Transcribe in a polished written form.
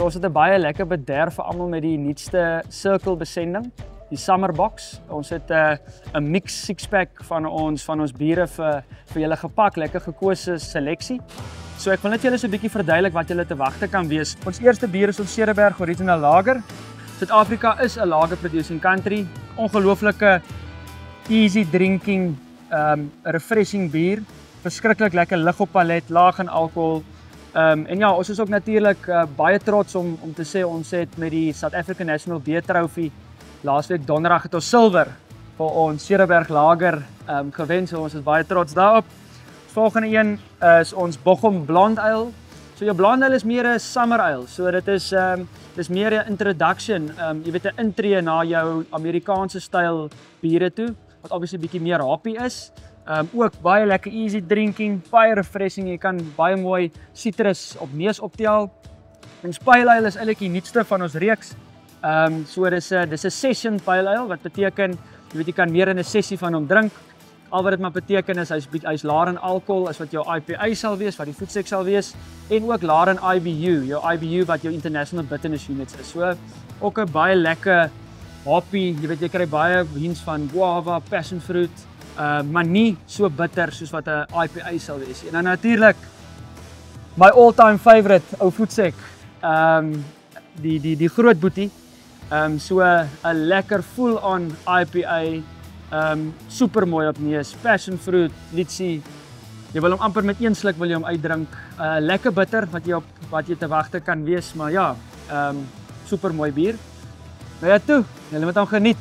So ons het 'n baie lekker bederf vir almal met die nuutste Circle besending, die Summer Box. Ons het 'n mix six-pack van ons biere vir julle gepak, lekker gekose seleksie. So ek wil net julle so 'n bietjie verduidelik wat julle te wagte kan wees. Ons eerste bier is ons Cederberg Original Lager. Suid-Afrika is 'n lager producing country. Ongelooflike easy drinking, refreshing bier. Verskriklik lekker lig op palet, laag in alkohol. En ja, ons is ook natuurlik baie trots om te sê ons het met die South African National Beer Trophy laasweek donderdag het ons silwer vir ons Cederberg Lager gewen. So ons is baie trots daarop. Volgende een is ons Bochum Blonde Ale. So jou Blonde Ale is meer 'n summer ale. So dit is dis meer 'n introduction, jy weet 'n intree na jou Amerikaanse styl biere toe wat obviously bietjie meer hoppy is. Ook baie lekker easy drinking, baie refreshing. Jy kan baie mooi citrus op neus optel. En Pale Ale is eintlik die nuutste van ons reeks. So dis 'n session Pale Ale wat beteken jy weet jy kan meer in 'n sessie van hom drink. Al wat dit maar beteken is hy's laer in alkohol as wat jou IPA sal wees, wat die voetsek sal wees, en ook laer in IBU, jou IBU wat jou International Bitterness Units is. So ook 'n baie lekker hoppy, jy weet jy kry baie hints van guava, passion fruit, maar nie so bitter soos wat 'n IPA sal wees. En dan natuurlik my all-time favorite ou voetsek, die groot boetie. So 'n lekker full-on IPA. Super mooi op neus, passion fruit, litsie. Jy wil hom amper met een sluk wil jy hom uitdrink. Lekker bitter wat jy te wagte kan wees, maar ja, super mooi bier. Nou ja toe, julle moet hom geniet.